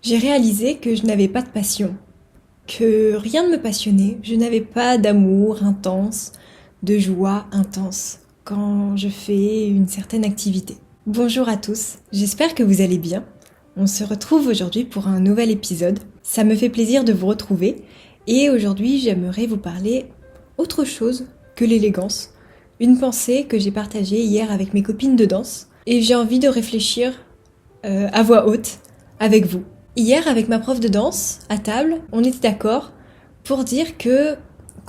j'ai réalisé que je n'avais pas de passion, que rien ne me passionnait, je n'avais pas d'amour intense, de joie intense quand je fais une certaine activité. Bonjour à tous, j'espère que vous allez bien. On se retrouve aujourd'hui pour un nouvel épisode. Ça me fait plaisir de vous retrouver et aujourd'hui j'aimerais vous parler autre chose que l'élégance. Une pensée que j'ai partagée hier avec mes copines de danse et j'ai envie de réfléchir à voix haute avec vous. Hier, avec ma prof de danse, à table, on était d'accord pour dire que,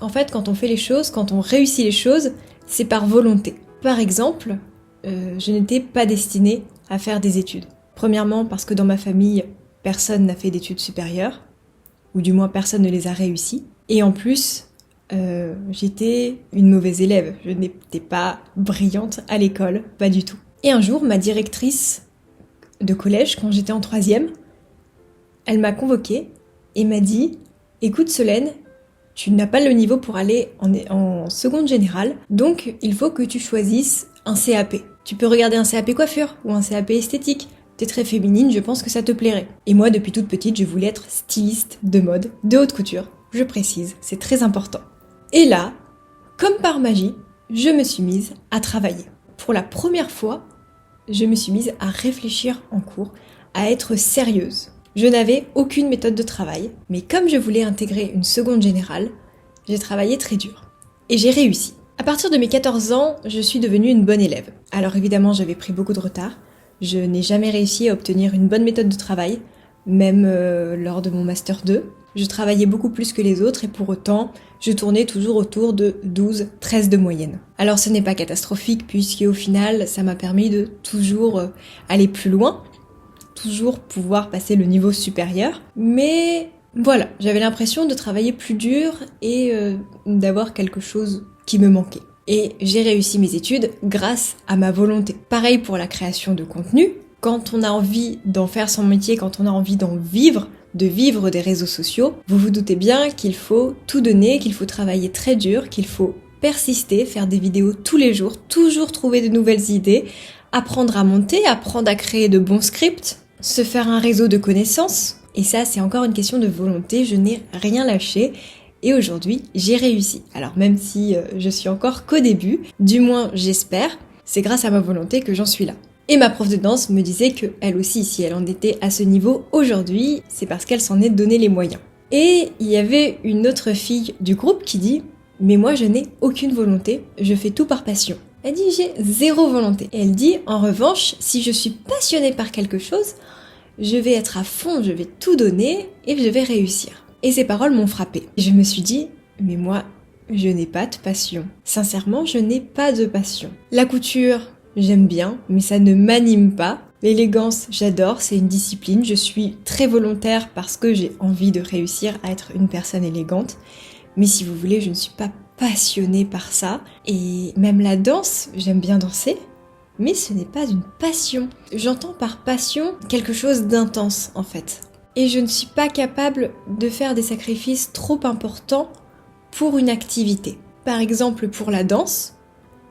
en fait, quand on fait les choses, quand on réussit les choses, c'est par volonté. Par exemple, je n'étais pas destinée à faire des études. Premièrement, parce que dans ma famille, personne n'a fait d'études supérieures, ou du moins personne ne les a réussies. Et en plus, j'étais une mauvaise élève. Je n'étais pas brillante à l'école, pas du tout. Et un jour, ma directrice de collège, quand j'étais en 3e, elle m'a convoquée et m'a dit « Écoute Solène, tu n'as pas le niveau pour aller en seconde générale, donc il faut que tu choisisses un CAP. Tu peux regarder un CAP coiffure ou un CAP esthétique. T'es très féminine, je pense que ça te plairait. » Et moi, depuis toute petite, je voulais être styliste de mode, de haute couture. Je précise, c'est très important. Et là, comme par magie, je me suis mise à travailler. Pour la première fois, je me suis mise à réfléchir en cours, à être sérieuse. Je n'avais aucune méthode de travail, mais comme je voulais intégrer une seconde générale, j'ai travaillé très dur. Et j'ai réussi. À partir de mes 14 ans, je suis devenue une bonne élève. Alors évidemment, j'avais pris beaucoup de retard. Je n'ai jamais réussi à obtenir une bonne méthode de travail, même lors de mon Master 2. Je travaillais beaucoup plus que les autres et pour autant, je tournais toujours autour de 12-13 de moyenne. Alors ce n'est pas catastrophique puisque au final, ça m'a permis de toujours aller plus loin, toujours pouvoir passer le niveau supérieur. Mais voilà, j'avais l'impression de travailler plus dur et d'avoir quelque chose qui me manquait. Et j'ai réussi mes études grâce à ma volonté. Pareil pour la création de contenu. Quand on a envie d'en faire son métier, quand on a envie d'en vivre, de vivre des réseaux sociaux, vous vous doutez bien qu'il faut tout donner, qu'il faut travailler très dur, qu'il faut persister, faire des vidéos tous les jours, toujours trouver de nouvelles idées, apprendre à monter, apprendre à créer de bons scripts, se faire un réseau de connaissances. Et ça, c'est encore une question de volonté, je n'ai rien lâché. Et aujourd'hui, j'ai réussi. Alors même si je suis encore qu'au début, du moins j'espère, c'est grâce à ma volonté que j'en suis là. Et ma prof de danse me disait que elle aussi, si elle en était à ce niveau aujourd'hui, c'est parce qu'elle s'en est donné les moyens. Et il y avait une autre fille du groupe qui dit « Mais moi je n'ai aucune volonté, je fais tout par passion. » Elle dit « J'ai zéro volonté. » Et elle dit « En revanche, si je suis passionnée par quelque chose, je vais être à fond, je vais tout donner et je vais réussir. » Et ces paroles m'ont frappée. Je me suis dit « Mais moi, je n'ai pas de passion. Sincèrement, je n'ai pas de passion. La couture, j'aime bien, mais ça ne m'anime pas. L'élégance, j'adore, c'est une discipline. Je suis très volontaire parce que j'ai envie de réussir à être une personne élégante. Mais si vous voulez, je ne suis pas passionnée par ça. Et même la danse, j'aime bien danser, mais ce n'est pas une passion. J'entends par passion quelque chose d'intense, en fait. Et je ne suis pas capable de faire des sacrifices trop importants pour une activité. Par exemple, pour la danse,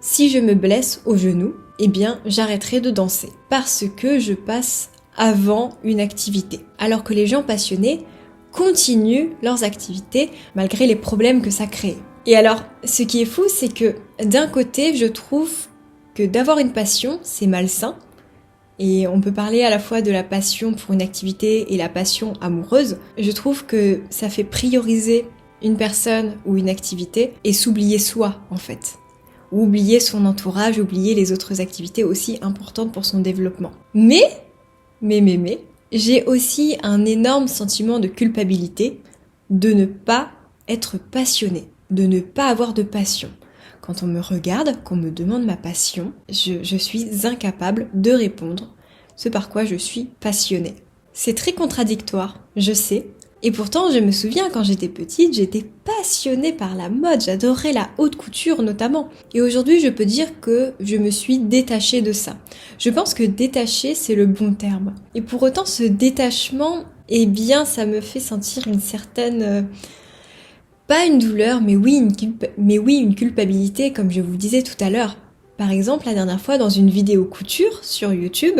si je me blesse au genou, eh bien, j'arrêterai de danser parce que je passe avant une activité. Alors que les gens passionnés continuent leurs activités malgré les problèmes que ça crée. Et alors, ce qui est fou, c'est que d'un côté, je trouve que d'avoir une passion, c'est malsain. Et on peut parler à la fois de la passion pour une activité et la passion amoureuse. Je trouve que ça fait prioriser une personne ou une activité et s'oublier soi, en fait. Ou oublier son entourage, oublier les autres activités aussi importantes pour son développement. Mais, j'ai aussi un énorme sentiment de culpabilité de ne pas être passionnée, de ne pas avoir de passion. Quand on me regarde, qu'on me demande ma passion, je suis incapable de répondre ce par quoi je suis passionnée. C'est très contradictoire, je sais. Et pourtant, je me souviens quand j'étais petite, j'étais passionnée par la mode, j'adorais la haute couture notamment. Et aujourd'hui, je peux dire que je me suis détachée de ça. Je pense que détachée, c'est le bon terme. Et pour autant, ce détachement, eh bien, ça me fait sentir une certaine... pas une douleur, mais oui, une culpabilité, comme je vous le disais tout à l'heure. Par exemple, la dernière fois, dans une vidéo couture sur YouTube,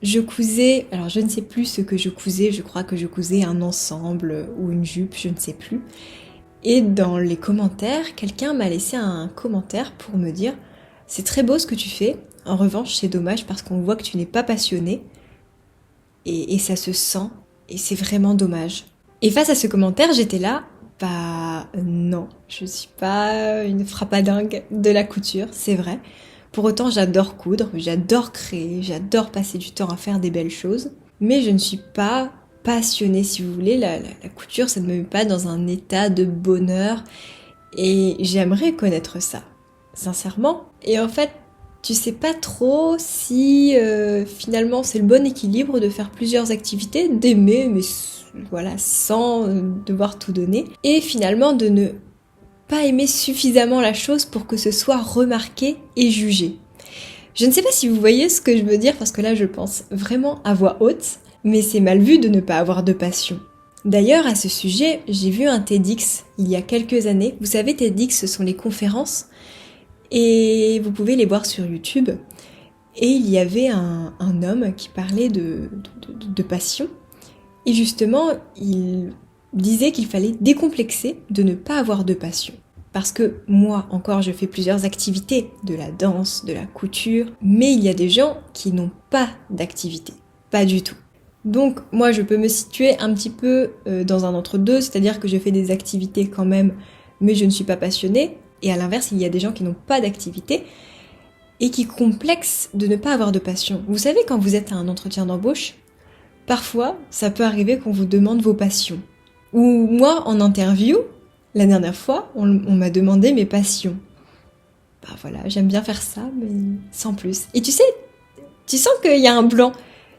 je cousais, alors je ne sais plus ce que je cousais, je crois que je cousais un ensemble ou une jupe, je ne sais plus. Et dans les commentaires, quelqu'un m'a laissé un commentaire pour me dire « C'est très beau ce que tu fais, en revanche c'est dommage parce qu'on voit que tu n'es pas passionné et ça se sent et c'est vraiment dommage. » Et face à ce commentaire, j'étais là, bah non, je suis pas une frappadingue de la couture, c'est vrai. Pour autant, j'adore coudre, j'adore créer, j'adore passer du temps à faire des belles choses, mais je ne suis pas passionnée, si vous voulez. La couture, ça ne me met pas dans un état de bonheur, et j'aimerais connaître ça, sincèrement. Et en fait, tu sais pas trop si finalement c'est le bon équilibre de faire plusieurs activités, d'aimer, mais voilà, sans devoir tout donner, et finalement de ne pas aimer suffisamment la chose pour que ce soit remarqué et jugé. Je ne sais pas si vous voyez ce que je veux dire parce que là je pense vraiment à voix haute, mais c'est mal vu de ne pas avoir de passion. D'ailleurs à ce sujet, j'ai vu un TEDx il y a quelques années. Vous savez, TEDx ce sont les conférences et vous pouvez les voir sur YouTube. Et il y avait un homme qui parlait de passion et justement il disait qu'il fallait décomplexer de ne pas avoir de passion. Parce que moi, encore, je fais plusieurs activités, de la danse, de la couture, mais il y a des gens qui n'ont pas d'activité, pas du tout. Donc moi, je peux me situer un petit peu dans un entre-deux, c'est-à-dire que je fais des activités quand même, mais je ne suis pas passionnée. Et à l'inverse, il y a des gens qui n'ont pas d'activité et qui complexent de ne pas avoir de passion. Vous savez, quand vous êtes à un entretien d'embauche, parfois, ça peut arriver qu'on vous demande vos passions. Ou moi, en interview, la dernière fois, on m'a demandé mes passions. Bah voilà, j'aime bien faire ça, mais sans plus. Et tu sais, tu sens qu'il y a un blanc.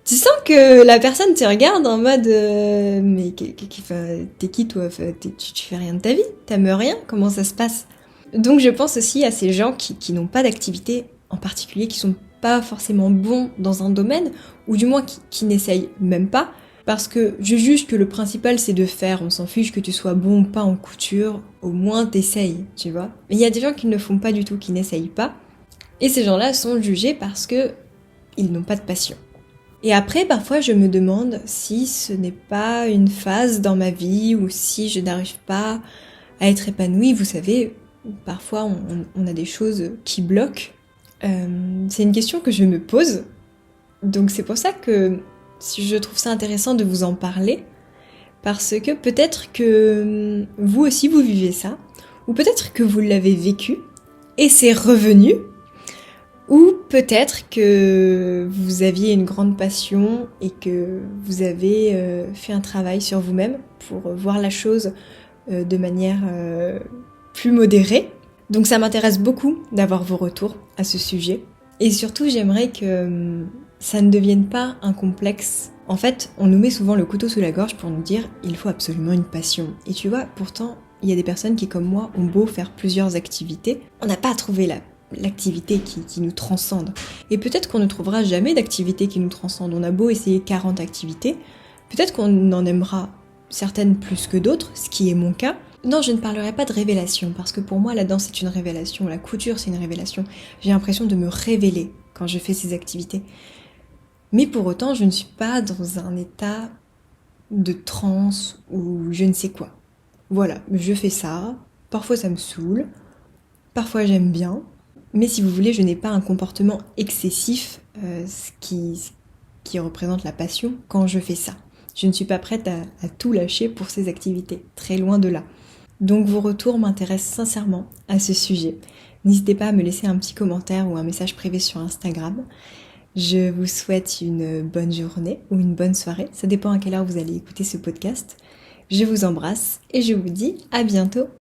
Tu sens que la personne te regarde en mode mais t'es qui toi, tu fais rien de ta vie, t'aimes rien, comment ça se passe? Donc je pense aussi à ces gens qui n'ont pas d'activité en particulier, qui sont pas forcément bons dans un domaine, ou du moins qui n'essayent même pas, parce que je juge que le principal c'est de faire, on s'en fiche que tu sois bon ou pas en couture, au moins t'essayes, tu vois. Mais il y a des gens qui ne le font pas du tout, qui n'essayent pas, et ces gens-là sont jugés parce que ils n'ont pas de passion. Et après, parfois, je me demande si ce n'est pas une phase dans ma vie ou si je n'arrive pas à être épanouie. Vous savez, parfois, on a des choses qui bloquent. C'est une question que je me pose. Donc c'est pour ça que je trouve ça intéressant de vous en parler. Parce que peut-être que vous aussi, vous vivez ça. Ou peut-être que vous l'avez vécu et c'est revenu. Ou peut-être que vous aviez une grande passion et que vous avez fait un travail sur vous-même pour voir la chose de manière plus modérée. Donc ça m'intéresse beaucoup d'avoir vos retours à ce sujet. Et surtout, j'aimerais que ça ne devienne pas un complexe. En fait, on nous met souvent le couteau sous la gorge pour nous dire « il faut absolument une passion ». Et tu vois, pourtant, il y a des personnes qui, comme moi, ont beau faire plusieurs activités, on n'a pas trouvé l'activité qui nous transcende. Et peut-être qu'on ne trouvera jamais d'activité qui nous transcende. On a beau essayer 40 activités, peut-être qu'on en aimera certaines plus que d'autres, ce qui est mon cas. Non, je ne parlerai pas de révélation, parce que pour moi, la danse est une révélation, la couture c'est une révélation. J'ai l'impression de me révéler quand je fais ces activités. Mais pour autant, je ne suis pas dans un état de transe ou je ne sais quoi. Voilà, je fais ça, parfois ça me saoule, parfois j'aime bien, mais si vous voulez, je n'ai pas un comportement excessif, ce qui représente la passion quand je fais ça. Je ne suis pas prête à tout lâcher pour ces activités, très loin de là. Donc vos retours m'intéressent sincèrement à ce sujet. N'hésitez pas à me laisser un petit commentaire ou un message privé sur Instagram. Je vous souhaite une bonne journée ou une bonne soirée, ça dépend à quelle heure vous allez écouter ce podcast. Je vous embrasse et je vous dis à bientôt.